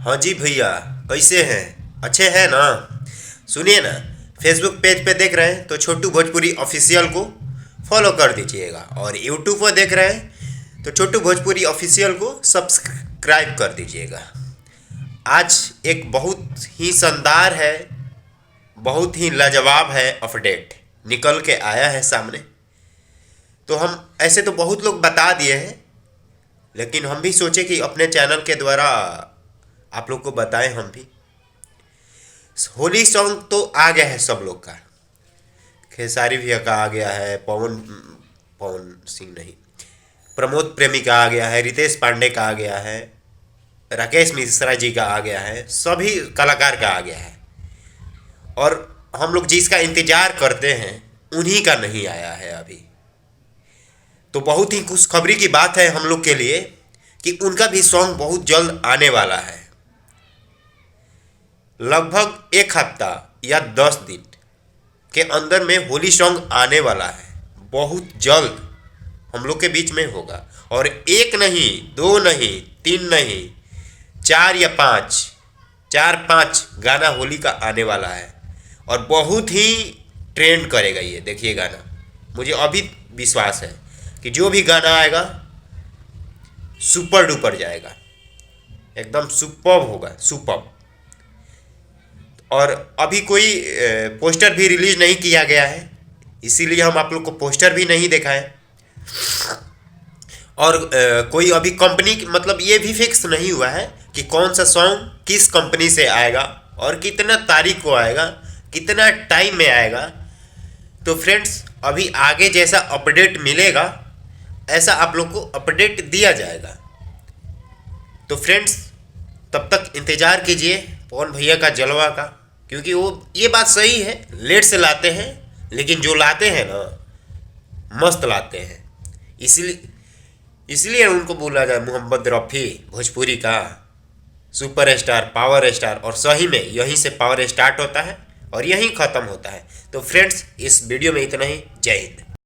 हाँ जी भैया, कैसे हैं? अच्छे हैं ना? सुनिए ना, फेसबुक पेज पे देख रहे हैं तो छोटू भोजपुरी ऑफिशियल को फॉलो कर दीजिएगा, और यूट्यूब पर देख रहे हैं तो छोटू भोजपुरी ऑफिशियल को सब्सक्राइब कर दीजिएगा। आज एक बहुत ही शानदार है, बहुत ही लाजवाब है अपडेट निकल के आया है सामने। तो हम ऐसे तो बहुत लोग बता दिए हैं, लेकिन हम भी सोचे कि अपने चैनल के द्वारा आप लोग को बताएं हम भी। होली सॉन्ग तो आ गया है सब लोग का, खेसारी भैया का आ गया है, पवन पवन सिंह नहीं, प्रमोद प्रेमी का आ गया है, रितेश पांडे का आ गया है, राकेश मिश्रा जी का आ गया है, सभी कलाकार का आ गया है। और हम लोग जिसका इंतजार करते हैं उन्हीं का नहीं आया है अभी। तो बहुत ही खुशखबरी की बात है हम लोग के लिए कि उनका भी सॉन्ग बहुत जल्द आने वाला है। लगभग एक हफ्ता या 10 दिन के अंदर में होली सॉन्ग आने वाला है, बहुत जल्द हम लोग के बीच में होगा। और एक नहीं, दो नहीं, तीन नहीं, चार या पाँच, 4-5 गाना होली का आने वाला है, और बहुत ही ट्रेंड करेगा ये। देखिए गाना, मुझे अभी विश्वास है कि जो भी गाना आएगा सुपर डुपर जाएगा, एकदम सुपर्ब होगा, सुपर्ब। और अभी कोई पोस्टर भी रिलीज नहीं किया गया है, इसीलिए हम आप लोग को पोस्टर भी नहीं दिखाएं। और कोई अभी कंपनी, मतलब ये भी फिक्स नहीं हुआ है कि कौन सा सॉन्ग किस कंपनी से आएगा और कितना तारीख को आएगा, कितना टाइम में आएगा। तो फ्रेंड्स, अभी आगे जैसा अपडेट मिलेगा ऐसा आप लोग को अपडेट दिया जाएगा। तो फ्रेंड्स, तब तक इंतज़ार कीजिए पवन भैया का जलवा का, क्योंकि वो ये बात सही है, लेट से लाते हैं लेकिन जो लाते हैं ना, मस्त लाते हैं। इसलिए उनको बोला जाए मोहम्मद रफ़ी भोजपुरी का सुपर स्टार, पावर स्टार। और सही में यहीं से पावर स्टार्ट होता है और यहीं ख़त्म होता है। तो फ्रेंड्स, इस वीडियो में इतना ही। जय हिंद।